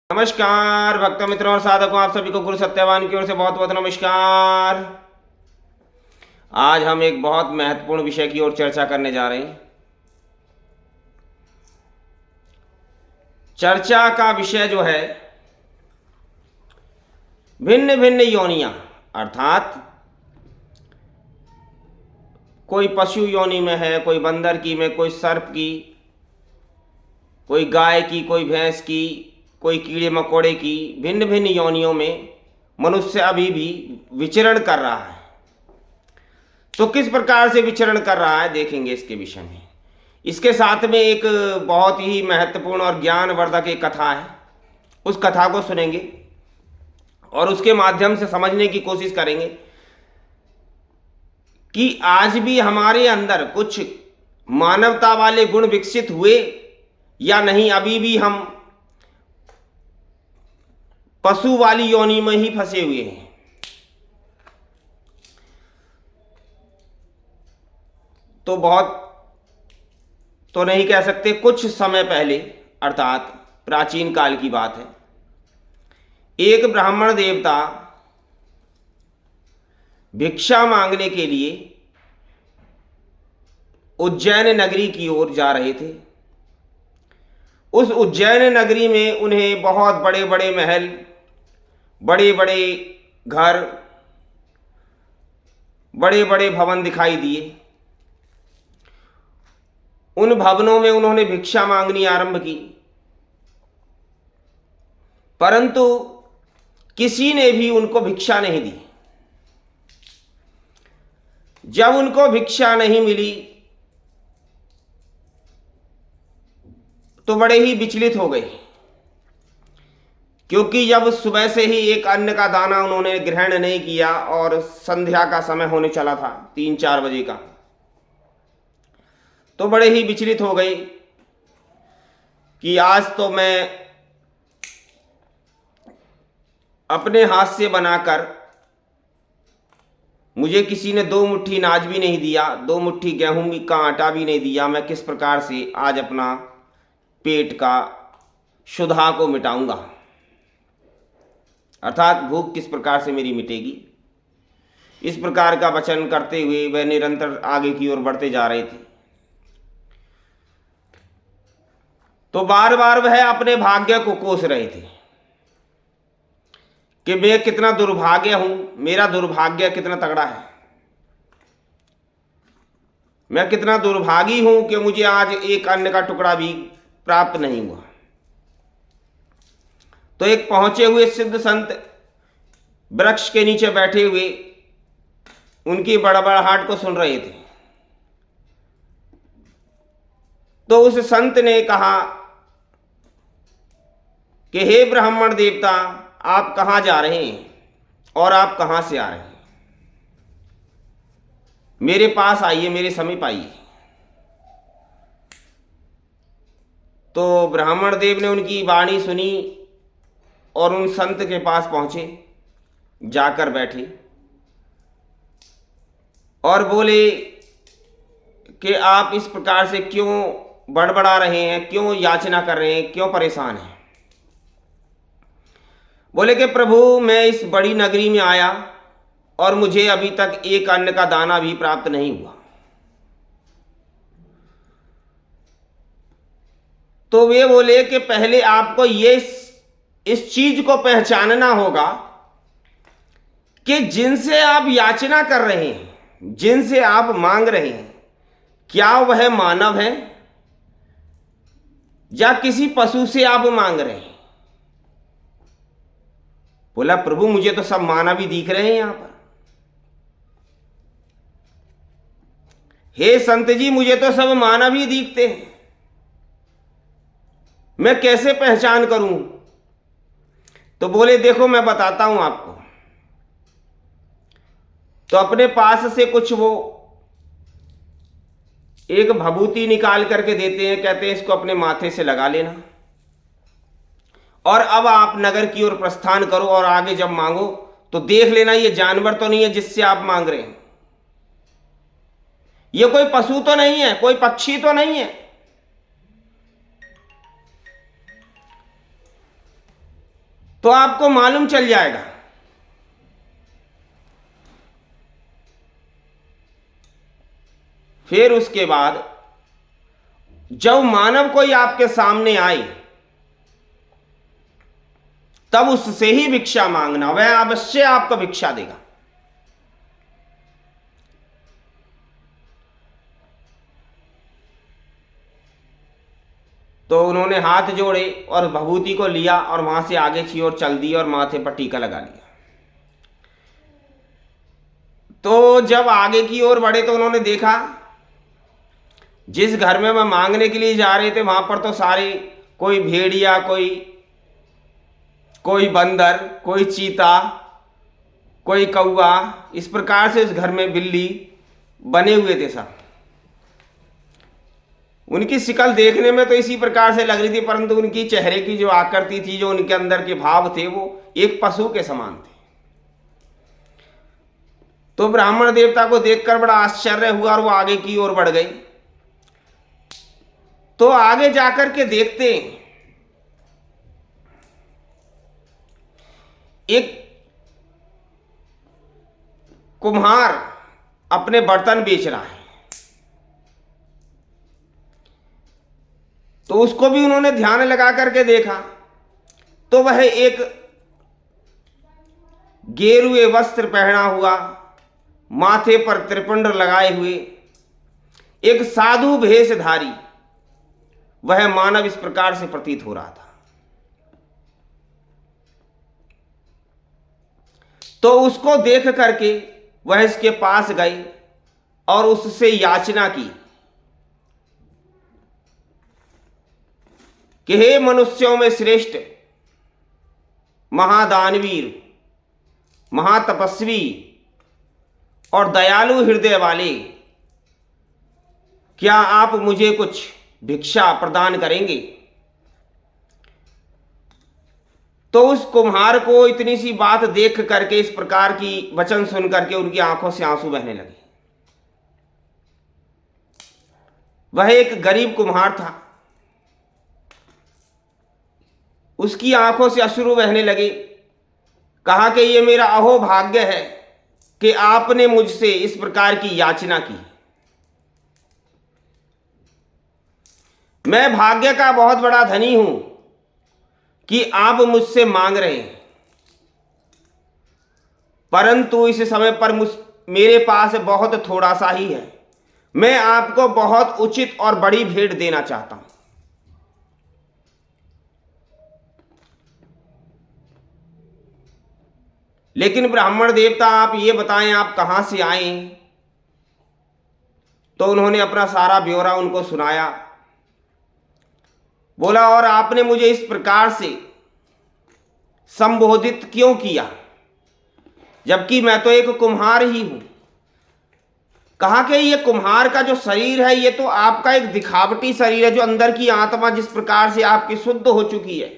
नमस्कार भक्त मित्रों और साधकों, आप सभी को गुरु सत्यवान की ओर से बहुत बहुत नमस्कार। आज हम एक बहुत महत्वपूर्ण विषय की ओर चर्चा करने जा रहे हैं। चर्चा का विषय जो है भिन्न भिन्न योनियां, अर्थात कोई पशु योनि में है, कोई बंदर की में, कोई सर्प की, कोई गाय की, कोई भैंस की, कोई कीड़े मकोड़े की, भिन्न भिन्न योनियों में मनुष्य अभी भी विचरण कर रहा है। तो किस प्रकार से विचरण कर रहा है देखेंगे इसके विषय में। इसके साथ में एक बहुत ही महत्वपूर्ण और ज्ञानवर्धक एक कथा है, उस कथा को सुनेंगे और उसके माध्यम से समझने की कोशिश करेंगे कि आज भी हमारे अंदर कुछ मानवता वाले गुण विकसित हुए या नहीं, अभी भी हम पशु वाली योनि में ही फंसे हुए हैं। तो बहुत तो नहीं कह सकते, कुछ समय पहले अर्थात प्राचीन काल की बात है, एक ब्राह्मण देवता भिक्षा मांगने के लिए उज्जैन नगरी की ओर जा रहे थे। उस उज्जैन नगरी में उन्हें बहुत बड़े बड़े महल, बड़े बड़े घर, बड़े बड़े भवन दिखाई दिए। उन भवनों में उन्होंने भिक्षा मांगनी आरंभ की, परंतु किसी ने भी उनको भिक्षा नहीं दी। जब उनको भिक्षा नहीं मिली तो बड़े ही विचलित हो गए, क्योंकि जब सुबह से ही एक अन्न का दाना उन्होंने ग्रहण नहीं किया और संध्या का समय होने चला था 3-4 बजे का, तो बड़े ही विचलित हो गए कि आज तो मैं अपने हाथ से बनाकर, मुझे किसी ने 2 मुट्ठी अनाज भी नहीं दिया, 2 मुट्ठी गेहूं का आटा भी नहीं दिया, मैं किस प्रकार से आज अपना पेट का क्षुधा को मिटाऊंगा, अर्थात भूख किस प्रकार से मेरी मिटेगी। इस प्रकार का वचन करते हुए वह निरंतर आगे की ओर बढ़ते जा रहे थे। तो बार बार वह अपने भाग्य को कोस रहे थे कि मैं कितना दुर्भाग्य हूं, मेरा दुर्भाग्य कितना तगड़ा है, मैं कितना दुर्भागी हूं कि मुझे आज एक अन्न का टुकड़ा भी प्राप्त नहीं हुआ। तो एक पहुंचे हुए सिद्ध संत वृक्ष के नीचे बैठे हुए उनकी बड़बड़ाहट को सुन रहे थे। तो उस संत ने कहा कि हे ब्राह्मण देवता, आप कहां जा रहे हैं और आप कहां से आ रहे हैं, मेरे पास आइए, मेरे समीप आइए। तो ब्राह्मण देव ने उनकी वाणी सुनी और उन संत के पास पहुंचे, जाकर बैठे और बोले कि आप इस प्रकार से क्यों बड़बड़ा रहे हैं, क्यों याचना कर रहे हैं, क्यों परेशान हैं। बोले कि प्रभु, मैं इस बड़ी नगरी में आया और मुझे अभी तक एक अन्न का दाना भी प्राप्त नहीं हुआ। तो वे बोले कि पहले आपको इस चीज को पहचानना होगा कि जिनसे आप याचना कर रहे हैं, जिनसे आप मांग रहे हैं, क्या वह मानव है या किसी पशु से आप मांग रहे हैं। बोला, प्रभु मुझे तो सब मानव ही दिख रहे हैं यहां पर। हे संत जी, मुझे तो सब मानव ही दिखते हैं, मैं कैसे पहचान करूं। तो बोले, देखो मैं बताता हूं आपको। तो अपने पास से कुछ वो एक भभूति निकाल करके देते हैं, कहते हैं इसको अपने माथे से लगा लेना और अब आप नगर की ओर प्रस्थान करो और आगे जब मांगो तो देख लेना ये जानवर तो नहीं है जिससे आप मांग रहे हैं, ये कोई पशु तो नहीं है, कोई पक्षी तो नहीं है। तो आपको मालूम चल जाएगा। फिर उसके बाद जब मानव कोई आपके सामने आए तब उससे ही भिक्षा मांगना, वह अवश्य आपको भिक्षा देगा। तो उन्होंने हाथ जोड़े और भभूति को लिया और वहां से आगे की ओर चल दी और माथे पर टीका लगा लिया। तो जब आगे की ओर बढ़े तो उन्होंने देखा जिस घर में वह मांगने के लिए जा रहे थे वहां पर तो सारे, कोई भेड़िया, कोई बंदर, कोई चीता, कोई कौवा, इस प्रकार से उस घर में बिल्ली बने हुए थे सब। उनकी शिकल देखने में तो इसी प्रकार से लग रही थी, परंतु उनकी चेहरे की जो आकृति थी, जो उनके अंदर के भाव थे, वो एक पशु के समान थे। तो ब्राह्मण देवता को देखकर बड़ा आश्चर्य हुआ और वो आगे की ओर बढ़ गए। तो आगे जाकर के देखते एक कुम्हार अपने बर्तन बेच रहा है। तो उसको भी उन्होंने ध्यान लगा करके देखा तो वह एक गेरुए वस्त्र पहना हुआ, माथे पर त्रिपुंड लगाए हुए एक साधु भेषधारी वह मानव इस प्रकार से प्रतीत हो रहा था। तो उसको देख करके वह इसके पास गई और उससे याचना की कि हे मनुष्यों में श्रेष्ठ, महादानवीर, महातपस्वी और दयालु हृदय वाले, क्या आप मुझे कुछ भिक्षा प्रदान करेंगे? तो उस कुम्हार को इतनी सी बात देख करके, इस प्रकार की वचन सुन करके उनकी आंखों से आंसू बहने लगे। वह एक गरीब कुम्हार था, उसकी आंखों से अश्रु बहने लगे। कहा कि ये मेरा अहोभाग्य है कि आपने मुझसे इस प्रकार की याचना की। मैं भाग्य का बहुत बड़ा धनी हूं कि आप मुझसे मांग रहे हैं, परंतु इस समय पर मेरे पास बहुत थोड़ा सा ही है। मैं आपको बहुत उचित और बड़ी भेंट देना चाहता हूं। लेकिन ब्राह्मण देवता, आप ये बताएं आप कहां से आए? तो उन्होंने अपना सारा ब्यौरा उनको सुनाया। बोला, और आपने मुझे इस प्रकार से संबोधित क्यों किया, जबकि मैं तो एक कुम्हार ही हूं? कहा कि ये कुम्हार का जो शरीर है ये तो आपका एक दिखावटी शरीर है, जो अंदर की आत्मा जिस प्रकार से आपकी शुद्ध हो चुकी है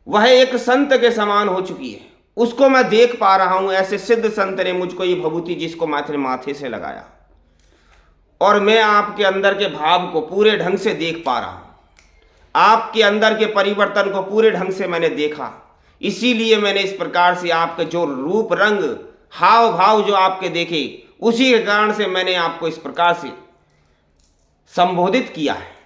वह एक संत के समान हो चुकी है, उसको मैं देख पा रहा हूं। ऐसे सिद्ध संत ने मुझको ये भभूति जिसको माथे से लगाया और मैं आपके अंदर के भाव को पूरे ढंग से देख पा रहा हूं, आपके अंदर के परिवर्तन को पूरे ढंग से मैंने देखा। इसीलिए मैंने इस प्रकार से आपके जो रूप रंग हाव भाव जो आपके देखे, उसी के कारण से मैंने आपको इस प्रकार से संबोधित किया है।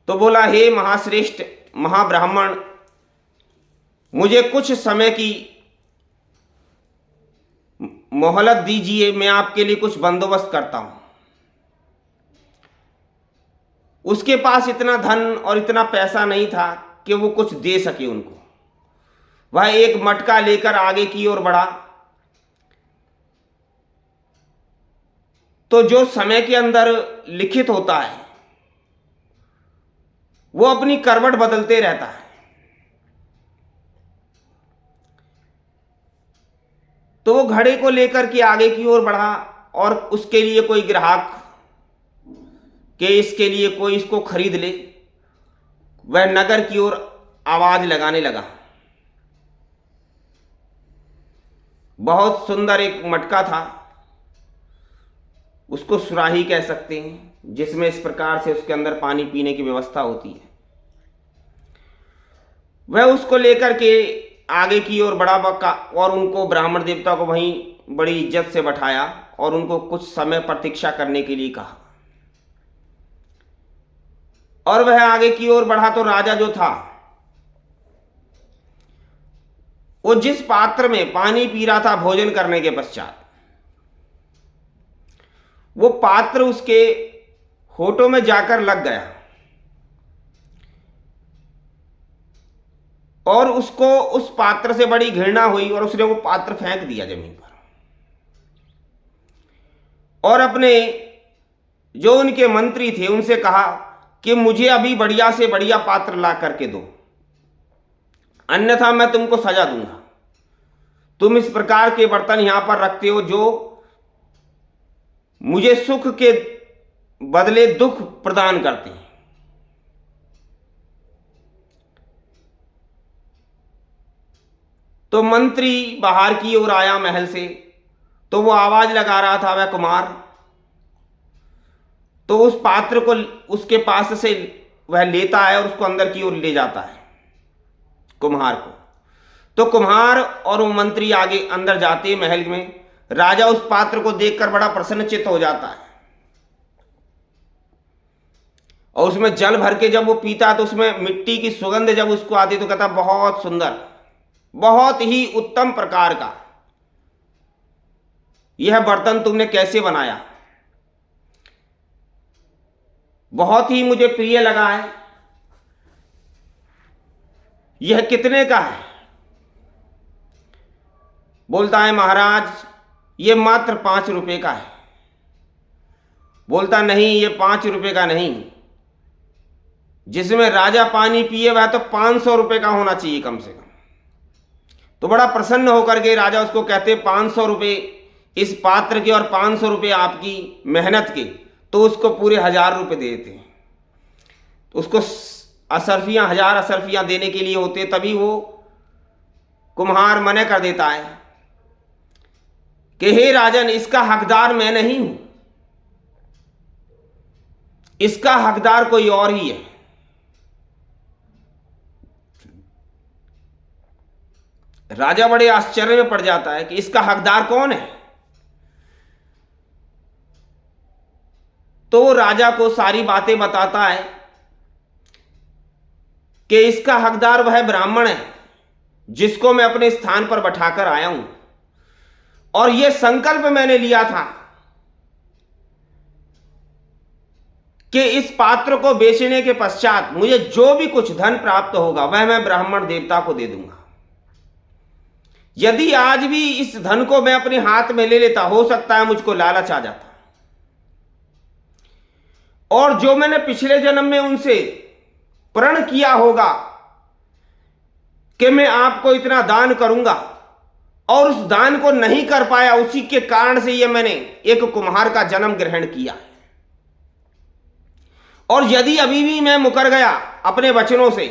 तो बोला, हे महाश्रेष्ठ महाब्राह्मण, मुझे कुछ समय की मोहलत दीजिए, मैं आपके लिए कुछ बंदोबस्त करता हूं। उसके पास इतना धन और इतना पैसा नहीं था कि वो कुछ दे सके उनको। वह एक मटका लेकर आगे की ओर बढ़ा। तो जो समय के अंदर लिखित होता है वो अपनी करवट बदलते रहता है। तो वो घड़े को लेकर के आगे की ओर बढ़ा और उसके लिए कोई ग्राहक के इसके लिए कोई इसको खरीद ले, वह नगर की ओर आवाज लगाने लगा। बहुत सुंदर एक मटका था, उसको सुराही कह सकते हैं, जिसमें इस प्रकार से उसके अंदर पानी पीने की व्यवस्था होती है। वह उसको लेकर के आगे की ओर बढ़ा और उनको ब्राह्मण देवता को वहीं बड़ी इज्जत से बैठाया और उनको कुछ समय प्रतीक्षा करने के लिए कहा। और वह आगे की ओर बढ़ा तो राजा जो था वो जिस पात्र में पानी पी रहा था भोजन करने के पश्चात, वो पात्र उसके होठों में जाकर लग गया और उसको उस पात्र से बड़ी घृणा हुई और उसने वो पात्र फेंक दिया जमीन पर। और अपने जो उनके मंत्री थे उनसे कहा कि मुझे अभी बढ़िया से बढ़िया पात्र ला करके दो, अन्यथा मैं तुमको सजा दूंगा। तुम इस प्रकार के बर्तन यहां पर रखते हो जो मुझे सुख के बदले दुख प्रदान करते हैं। तो मंत्री बाहर की ओर आया महल से, तो वो आवाज लगा रहा था वह कुमार, तो उस पात्र को उसके पास से वह लेता है और उसको अंदर की ओर ले जाता है कुम्हार को। तो कुम्हार और वो मंत्री आगे अंदर जाते हैं महल में। राजा उस पात्र को देखकर बड़ा प्रसन्नचित्त हो जाता है और उसमें जल भर के जब वो पीता तो उसमें मिट्टी की सुगंध जब उसको आती तो कहता बहुत सुंदर, बहुत ही उत्तम प्रकार का यह बर्तन तुमने कैसे बनाया, बहुत ही मुझे प्रिय लगा है। यह कितने का है? बोलता है महाराज यह मात्र 5 रुपए का है। बोलता नहीं, ये 5 रुपए का नहीं, जिसमें राजा पानी पिए वह तो 500 रुपए का होना चाहिए कम से कम। तो बड़ा प्रसन्न होकर के राजा उसको कहते 500 रुपए इस पात्र के और 500 रुपए आपकी मेहनत के, तो उसको पूरे 1000 रुपए दे देते हैं। तो उसको असरफियां 1000 असरफियां देने के लिए होते, तभी वो कुम्हार मना कर देता है कि हे राजन, इसका हकदार मैं नहीं हूं, इसका हकदार कोई और ही है। राजा बड़े आश्चर्य में पड़ जाता है कि इसका हकदार कौन है। तो राजा को सारी बातें बताता है कि इसका हकदार वह ब्राह्मण है जिसको मैं अपने स्थान पर बैठाकर आया हूं, और यह संकल्प मैंने लिया था कि इस पात्र को बेचने के पश्चात मुझे जो भी कुछ धन प्राप्त होगा वह मैं ब्राह्मण देवता को दे दूंगा। यदि आज भी इस धन को मैं अपने हाथ में ले लेता, हो सकता है मुझको लालच आ जाता, और जो मैंने पिछले जन्म में उनसे प्रण किया होगा कि मैं आपको इतना दान करूंगा और उस दान को नहीं कर पाया, उसी के कारण से यह मैंने एक कुम्हार का जन्म ग्रहण किया है। और यदि अभी भी मैं मुकर गया अपने वचनों से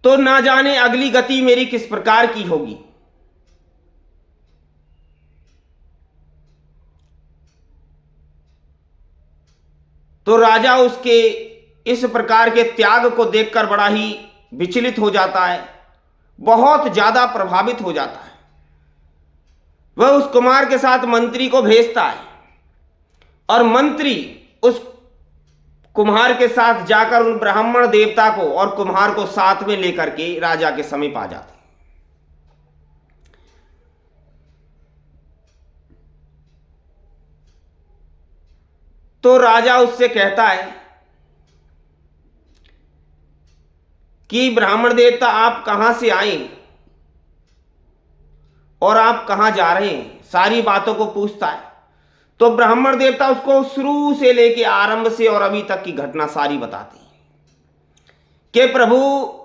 तो ना जाने अगली गति मेरी किस प्रकार की होगी। तो राजा उसके इस प्रकार के त्याग को देखकर बड़ा ही विचलित हो जाता है, बहुत ज्यादा प्रभावित हो जाता है। वह उस कुमार के साथ मंत्री को भेजता है और मंत्री उस कुम्हार के साथ जाकर उन ब्राह्मण देवता को और कुम्हार को साथ में लेकर के राजा के समीप आ जाते। तो राजा उससे कहता है कि ब्राह्मण देवता आप कहां से आए और आप कहां जा रहे हैं, सारी बातों को पूछता है। तो ब्राह्मण देवता उसको शुरू से लेके आरंभ से और अभी तक की घटना सारी बताते हैं कि प्रभु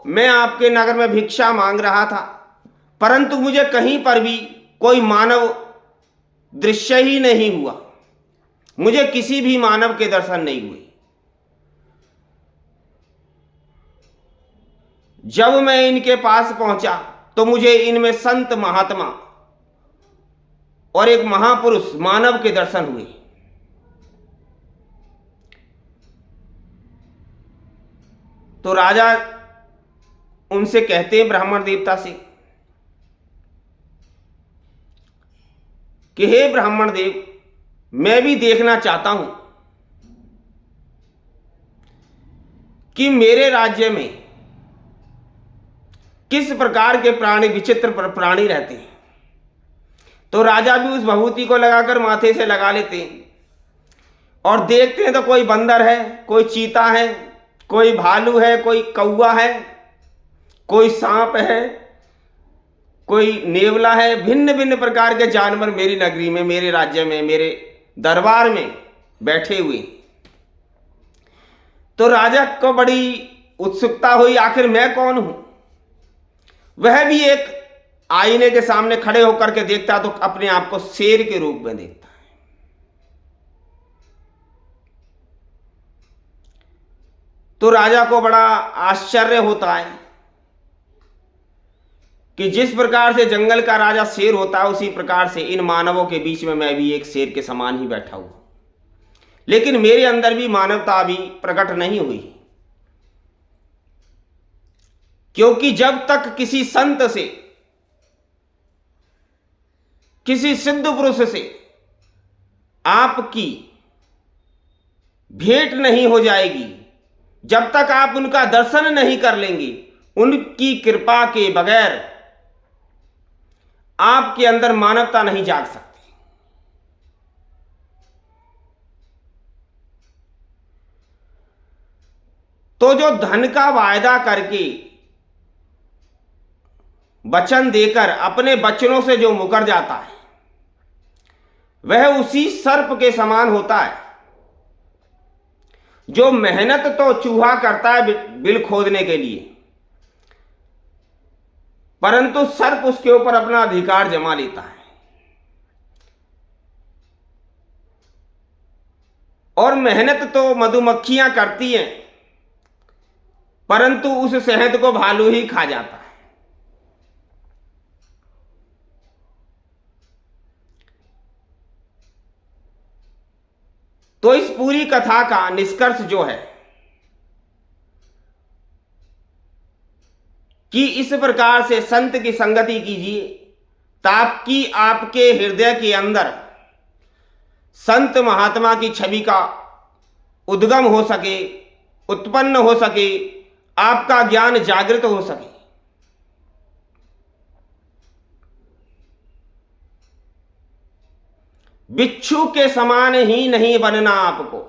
मैं आपके नगर में भिक्षा मांग रहा था, परंतु मुझे कहीं पर भी कोई मानव दृश्य ही नहीं हुआ, मुझे किसी भी मानव के दर्शन नहीं हुए। जब मैं इनके पास पहुंचा तो मुझे इनमें संत महात्मा और एक महापुरुष मानव के दर्शन हुए। तो राजा उनसे कहते हैं, ब्राह्मण देवता से, कि हे ब्राह्मण देव, मैं भी देखना चाहता हूं कि मेरे राज्य में किस प्रकार के प्राणी, विचित्र प्राणी रहते हैं। तो राजा भी उस भभूति को लगाकर माथे से लगा लेते हैं और देखते हैं तो कोई बंदर है, कोई चीता है, कोई भालू है, कोई कौवा है, कोई सांप है, कोई नेवला है। भिन्न भिन्न प्रकार के जानवर मेरी नगरी में, मेरे राज्य में, मेरे दरबार में बैठे हुए। तो राजा को बड़ी उत्सुकता हुई, आखिर मैं कौन हूं। वह भी एक आईने के सामने खड़े होकर के देखता तो अपने आप को शेर के रूप में देखता है। तो राजा को बड़ा आश्चर्य होता है कि जिस प्रकार से जंगल का राजा शेर होता है, उसी प्रकार से इन मानवों के बीच में मैं भी एक शेर के समान ही बैठा हूं। लेकिन मेरे अंदर भी मानवता अभी प्रकट नहीं हुई, क्योंकि जब तक किसी संत से, किसी सिद्ध पुरुष से आपकी भेंट नहीं हो जाएगी, जब तक आप उनका दर्शन नहीं कर लेंगे, उनकी कृपा के बगैर आपके अंदर मानवता नहीं जाग सकती। तो जो धन का वायदा करके, वचन देकर अपने वचनों से जो मुकर जाता है, वह उसी सर्प के समान होता है जो मेहनत तो चूहा करता है बिल खोदने के लिए, परंतु सर्प उसके ऊपर अपना अधिकार जमा लेता है। और मेहनत तो मधुमक्खियां करती हैं, परंतु उस शहद को भालू ही खा जाता है। तो इस पूरी कथा का निष्कर्ष जो है कि इस प्रकार से संत की संगति कीजिए ताकि आपके हृदय के अंदर संत महात्मा की छवि का उद्गम हो सके, उत्पन्न हो सके, आपका ज्ञान जागृत हो सके। बिच्छू के समान ही नहीं बनना आपको।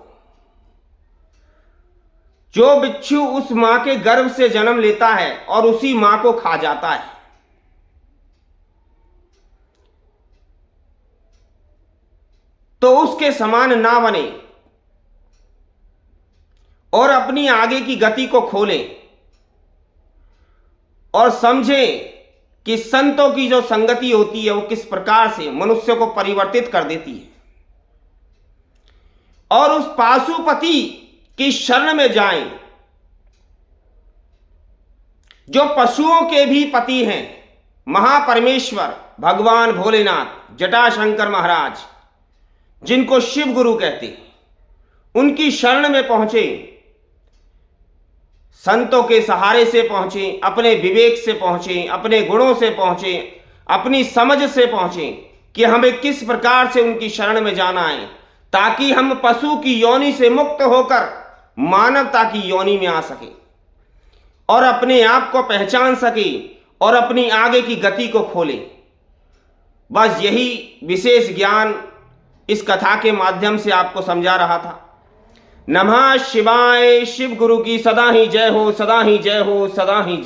जो बिच्छू उस मां के गर्भ से जन्म लेता है और उसी मां को खा जाता है, तो उसके समान ना बने और अपनी आगे की गति को खोलें और समझें कि संतों की जो संगति होती है वो किस प्रकार से मनुष्य को परिवर्तित कर देती है। और उस पाशुपति की शरण में जाएं जो पशुओं के भी पति हैं, महापरमेश्वर भगवान भोलेनाथ, जटाशंकर महाराज, जिनको शिव गुरु कहते हैं, उनकी शरण में पहुंचे, संतों के सहारे से पहुंचे, अपने विवेक से पहुंचे, अपने गुणों से पहुंचे, अपनी समझ से पहुंचे कि हमें किस प्रकार से उनकी शरण में जाना है, ताकि हम पशु की योनि से मुक्त होकर मानवता की योनि में आ सके और अपने आप को पहचान सके और अपनी आगे की गति को खोले। बस यही विशेष ज्ञान इस कथा के माध्यम से आपको समझा रहा था। नमः शिवाय। शिव गुरु की सदा ही जय हो, सदा ही जय हो, सदा ही